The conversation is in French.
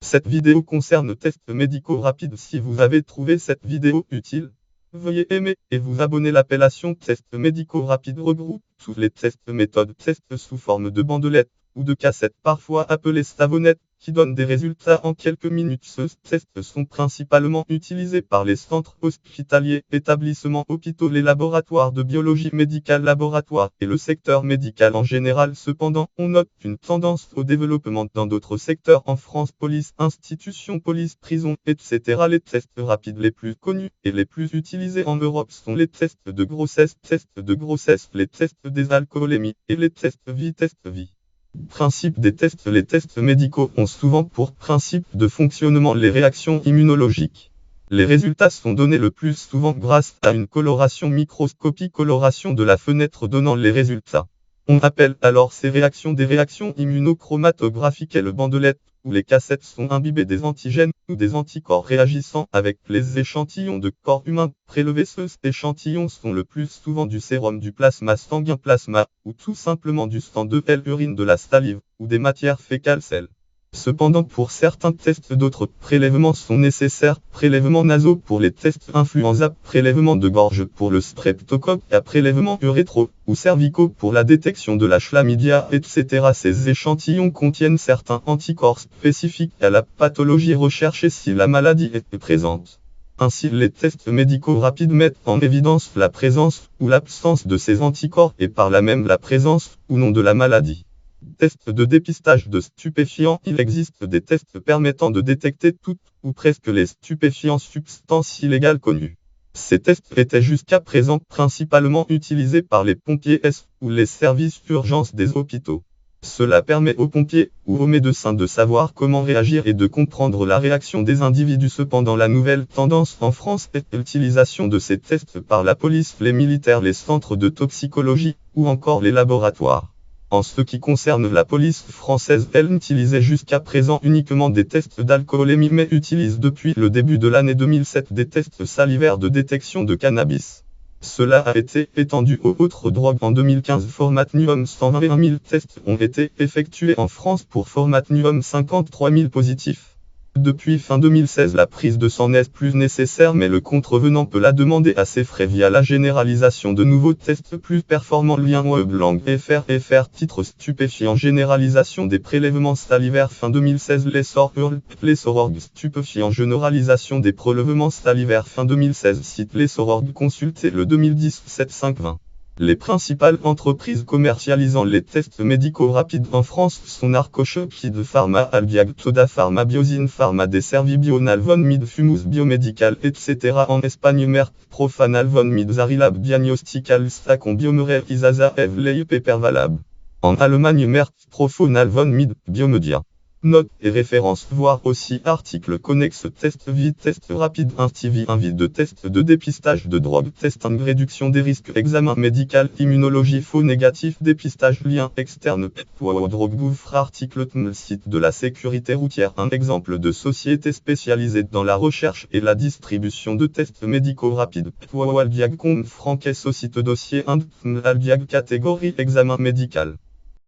Cette vidéo concerne tests médicaux rapides. Si vous avez trouvé cette vidéo utile, veuillez aimer et vous abonner. L'appellation tests médicaux rapides regroupe tous les tests méthodes tests sous forme de bandelettes ou de cassettes, parfois appelées savonnettes, qui donnent des résultats en quelques minutes. Ces tests sont principalement utilisés par les centres hospitaliers, établissements hôpitaux, les laboratoires de biologie médicale, laboratoires et le secteur médical en général. Cependant, on note une tendance au développement dans d'autres secteurs en France: police, institutions, police, prison, etc. Les tests rapides les plus connus et les plus utilisés en Europe sont les tests de grossesse, les tests des alcoolémies et les tests vie. Principe des tests. Les tests médicaux ont souvent pour principe de fonctionnement les réactions immunologiques. Les résultats sont donnés le plus souvent grâce à une coloration microscopique, coloration de la fenêtre donnant les résultats. On appelle alors ces réactions des réactions immunochromatographiques, et le bandelette ou les cassettes sont imbibées des antigènes ou des anticorps réagissant avec les échantillons de corps humains prélevés. Ces échantillons sont le plus souvent du sérum, du plasma sanguin, plasma, ou tout simplement du sang, de l'urine, de la salive, ou des matières fécales, sel. Cependant, pour certains tests, d'autres prélèvements sont nécessaires: prélèvements nasaux pour les tests influenza, prélèvements de gorge pour le streptocoque, et prélèvements urétro ou cervicaux pour la détection de la chlamydia, etc. Ces échantillons contiennent certains anticorps spécifiques à la pathologie recherchée si la maladie est présente. Ainsi, les tests médicaux rapides mettent en évidence la présence ou l'absence de ces anticorps et par là même la présence ou non de la maladie. Tests de dépistage de stupéfiants. Il existe des tests permettant de détecter toutes ou presque les stupéfiants, substances illégales connues. Ces tests étaient jusqu'à présent principalement utilisés par les pompiers ou les services d'urgence des hôpitaux. Cela permet aux pompiers ou aux médecins de savoir comment réagir et de comprendre la réaction des individus. Cependant, la nouvelle tendance en France est l'utilisation de ces tests par la police, les militaires, les centres de toxicologie ou encore les laboratoires. En ce qui concerne la police française, elle utilisait jusqu'à présent uniquement des tests d'alcoolémie, mais utilise depuis le début de l'année 2007 des tests salivaires de détection de cannabis. Cela a été étendu aux autres drogues en 2015. Formatnium, 121 000 tests ont été effectués en France pour Formatnium, 53 000 positifs. Depuis fin 2016, la prise de sang n'est plus nécessaire, mais le contrevenant peut la demander à ses frais via la généralisation de nouveaux tests plus performants. Lien web FR titre stupéfiant, généralisation des prélèvements salivaires fin 2016. L'essor.org stupéfiant, généralisation des prélèvements salivaires fin 2016. Site l'essor.org, consultez le 2017-5-20. Les principales entreprises commercialisant les tests médicaux rapides en France sont Arcochoc, Kid Pharma, Albiag, Toda Pharma, Biosyn Pharma, Deservibio, Nalvon Mid, Fumus Biomédical, etc. En Espagne, Merck, Profan, Nalvon Mid, Zarilab, Diagnostical, Stacon, Biomerer, Isaza, Evlei, Pepervalab. En Allemagne, Merck, Profo, Nalvon Mid, Biomedia. Notes et références, voir aussi article connexe. Test vide, test rapide, invite de test de dépistage de drogue, test en réduction des risques, examen médical, immunologie, faux négatif, dépistage, lien externe, drogue, article, site de la sécurité routière. Un exemple de société spécialisée dans la recherche et la distribution de tests médicaux rapides. Albiag.com, Franquet, site dossier 1, Albiag, catégorie examen médical.